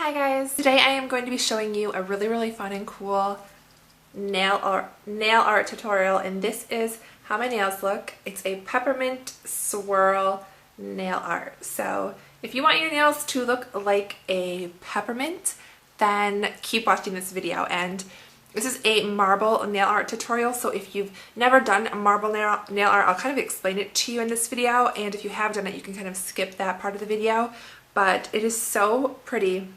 Hi guys! Today I am going to be showing you a really fun and cool nail art tutorial, and this is how my nails look. It's a peppermint swirl nail art. So if you want your nails to look like a peppermint, then keep watching this video. And this is a marble nail art tutorial, so if you've never done a marble nail art, I'll kind of explain it to you in this video, and if you have done it, you can kind of skip that part of the video. But it is so pretty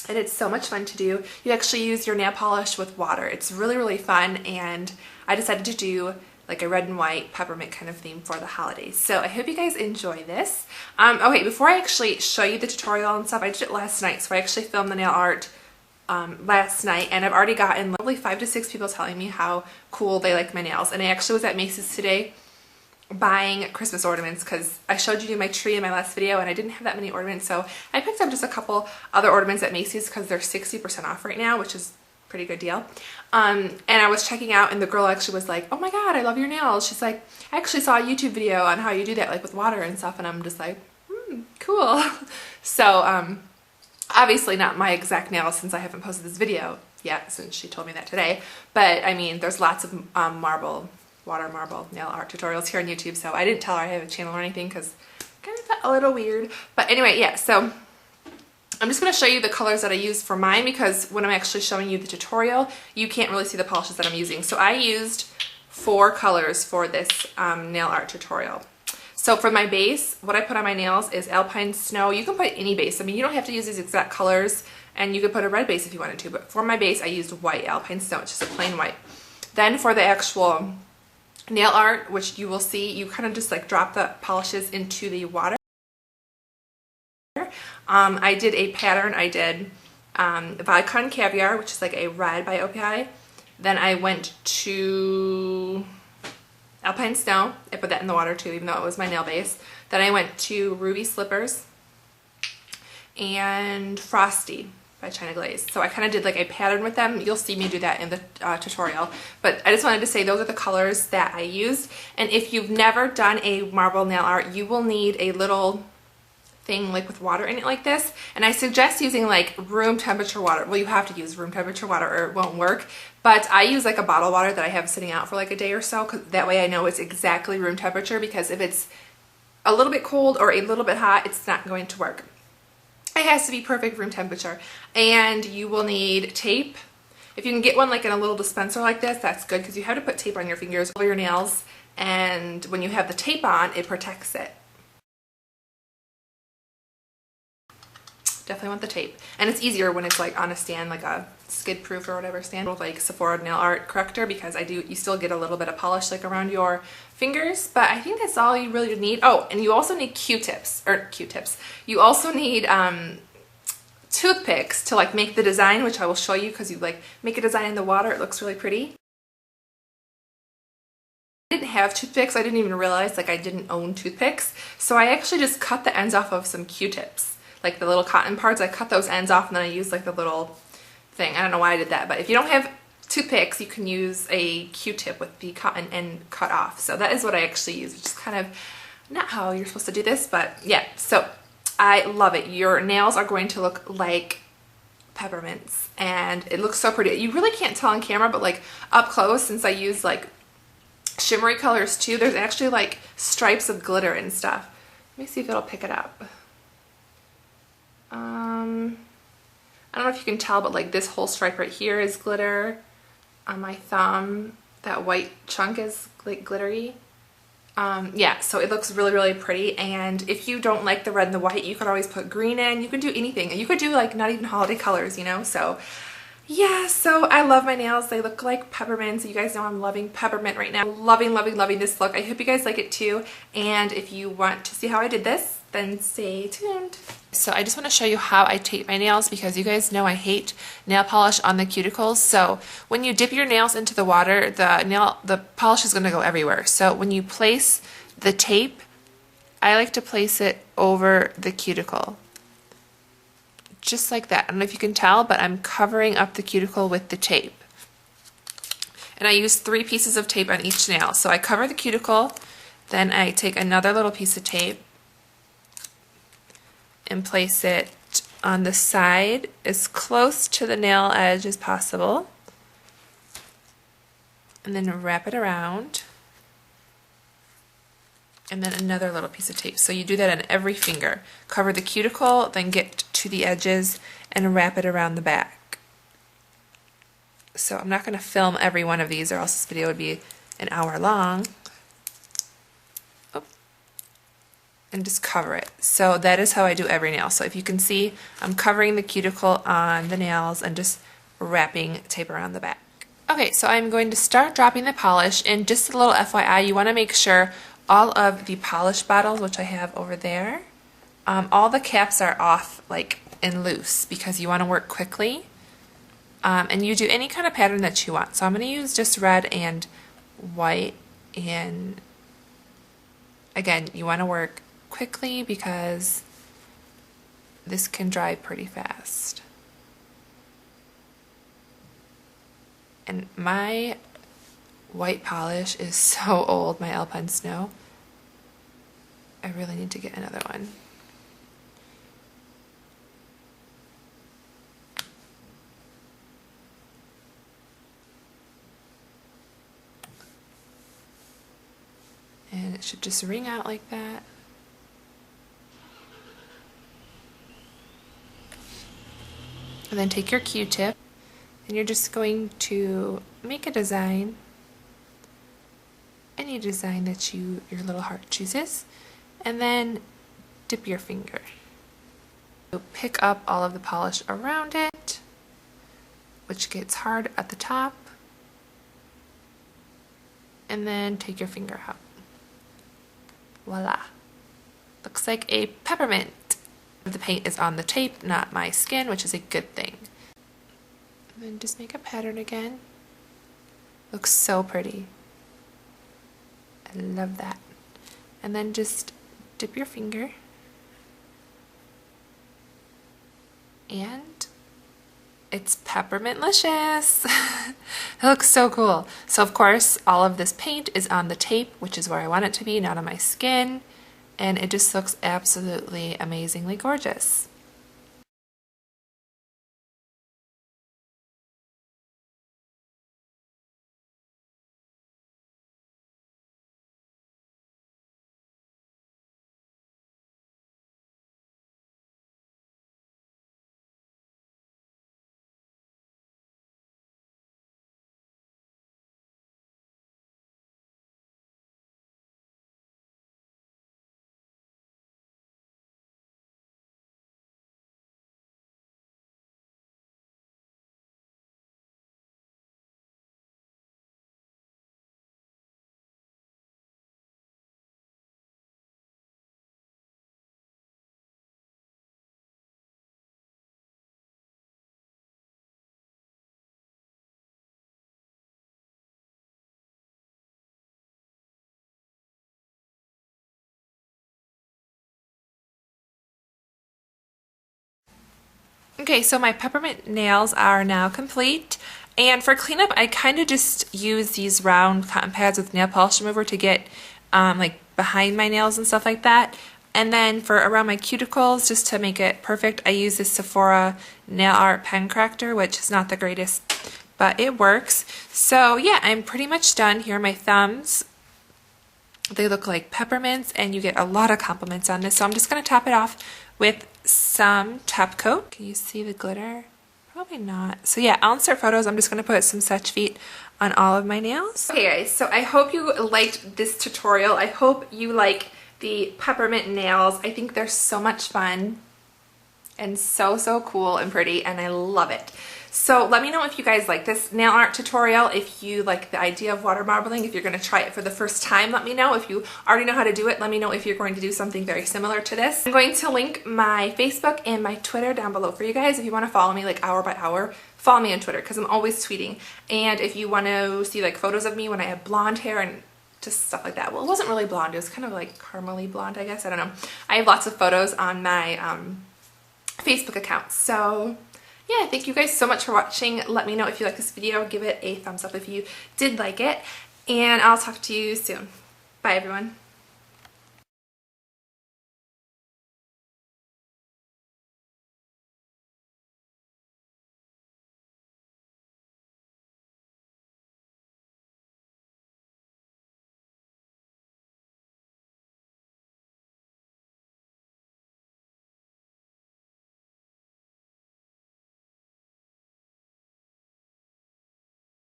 and it's so much fun to do. You actually use your nail polish with water. It's really fun, and I decided to do like a red and white peppermint kind of theme for the holidays. So I hope you guys enjoy this. Okay, before I actually show you the tutorial and stuff, I did it last night, so I actually filmed the nail art last night, and I've already gotten probably 5 to 6 people telling me how cool they like my nails. And I actually was at Macy's today buying Christmas ornaments because I showed you my tree in my last video and I didn't have that many ornaments, so I picked up just a couple other ornaments at Macy's because they're 60% off right now, which is a pretty good deal. And I was checking out, and the girl actually was like, "Oh my god, I love your nails." She's like, "I actually saw a YouTube video on how you do that, like with water and stuff," and I'm just like, cool. So obviously not my exact nails since I haven't posted this video yet since she told me that today, but I mean there's lots of water marble nail art tutorials here on YouTube, so I didn't tell her I have a channel or anything because kind of felt a little weird. But anyway, yeah, so I'm just going to show you the colors that I used for mine, because when I'm actually showing you the tutorial, you can't really see the polishes that I'm using. So I used 4 colors for this nail art tutorial. So for my base, what I put on my nails is Alpine Snow. You can put any base. I mean, you don't have to use these exact colors, and you could put a red base if you wanted to, but for my base I used white Alpine Snow. It's just a plain white. Then for the actual nail art, which you will see, you kind of just like drop the polishes into the water. I did a pattern. I did Vodka and Caviar, which is like a red by OPI. Then I went to Alpine Snow. I put that in the water too, even though it was my nail base. Then I went to Ruby Slippers and Frosty by Glaze. So I kind of did like a pattern with them. You'll see me do that in the tutorial. But I just wanted to say those are the colors that I used. And if you've never done a marble nail art, you will need a little thing like with water in it like this. And I suggest using like room temperature water. Well, you have to use room temperature water or it won't work. But I use like a bottle of water that I have sitting out for like a day or so, because that way I know it's exactly room temperature, because if it's a little bit cold or a little bit hot, it's not going to work. It has to be perfect room temperature. And you will need tape. If you can get one like in a little dispenser like this, that's good, because you have to put tape on your fingers over your nails, and when you have the tape on, it protects it. Definitely want the tape. And it's easier when it's like on a stand, like a skid proof or whatever stand with like Sephora nail art corrector, because you still get a little bit of polish like around your fingers. But I think that's all you really need. Oh, and you also need Q-tips. You also need toothpicks to like make the design, which I will show you, because you like make a design in the water. It looks really pretty. I didn't have toothpicks. I didn't even realize like I didn't own toothpicks. So I actually just cut the ends off of some Q-tips. Like the little cotton parts, I cut those ends off, and then I used like the little thing. I don't know why I did that, but if you don't have toothpicks, you can use a Q-tip with the cotton end cut off. So that is what I actually use, which is kind of not how you're supposed to do this, but yeah. So I love it. Your nails are going to look like peppermints, and it looks so pretty. You really can't tell on camera, but like up close, since I use like shimmery colors too, there's actually like stripes of glitter and stuff. Let me see if it'll pick it up. I don't know if you can tell, but like this whole stripe right here is glitter. On my thumb, that white chunk is like glittery. Yeah, so it looks really pretty. And if you don't like the red and the white, you could always put green in. You can do anything. You could do like not even holiday colors, you know? So yeah, so I love my nails. They look like peppermints. You guys know I'm loving peppermint right now. Loving this look. I hope you guys like it too. And if you want to see how I did this, then stay tuned. So I just want to show you how I tape my nails, because you guys know I hate nail polish on the cuticles. So when you dip your nails into the water, the polish is going to go everywhere. So when you place the tape, I like to place it over the cuticle. Just like that. I don't know if you can tell, but I'm covering up the cuticle with the tape. And I use 3 pieces of tape on each nail. So I cover the cuticle, then I take another little piece of tape and place it on the side as close to the nail edge as possible. And then wrap it around. And then another little piece of tape. So you do that on every finger. Cover the cuticle, then get to the edges and wrap it around the back. So I'm not going to film every one of these or else this video would be an hour long. Oh. And just cover it. So that is how I do every nail. So if you can see, I'm covering the cuticle on the nails and just wrapping tape around the back. Okay, so I'm going to start dropping the polish, and just a little FYI, you want to make sure all of the polish bottles, which I have over there, all the caps are off, like, and loose, because you want to work quickly. And you do any kind of pattern that you want. So I'm going to use just red and white, and again, you want to work quickly because this can dry pretty fast. And my white polish is so old, my Alpine Snow. I really need to get another one. And it should just ring out like that. And then take your Q-tip, and you're just going to make a design, any design that your little heart chooses, and then dip your finger. So pick up all of the polish around it, which gets hard at the top, and then take your finger out. Voila. Looks like a peppermint. The paint is on the tape, not my skin, which is a good thing. And then just make a pattern again. Looks so pretty. I love that. And then just dip your finger. And it's peppermintlicious. It looks so cool. So of course, all of this paint is on the tape, which is where I want it to be, not on my skin. And it just looks absolutely amazingly gorgeous. Okay, so my peppermint nails are now complete. And for cleanup, I kind of just use these round cotton pads with nail polish remover to get like behind my nails and stuff like that. And then for around my cuticles, just to make it perfect, I use this Sephora nail art pen corrector, which is not the greatest, but it works. So yeah, I'm pretty much done. Here are my thumbs. They look like peppermints, and you get a lot of compliments on this. So I'm just going to top it off with some top coat. Can you see the glitter? Probably not. So yeah, I'll insert photos. I'm just going to put some Such Feet on all of my nails. Okay guys, so I hope you liked this tutorial. I hope you like the peppermint nails. I think they're so much fun and so cool and pretty, and I love it. So let me know if you guys like this nail art tutorial, if you like the idea of water marbling, if you're going to try it for the first time, let me know. If you already know how to do it, let me know if you're going to do something very similar to this. I'm going to link my Facebook and my Twitter down below for you guys. If you want to follow me like hour by hour, follow me on Twitter because I'm always tweeting. And if you want to see like photos of me when I have blonde hair and just stuff like that. Well, it wasn't really blonde. It was kind of like caramely blonde, I guess. I don't know. I have lots of photos on my Facebook account. So yeah, thank you guys so much for watching. Let me know if you like this video. Give it a thumbs up if you did like it. And I'll talk to you soon. Bye, everyone.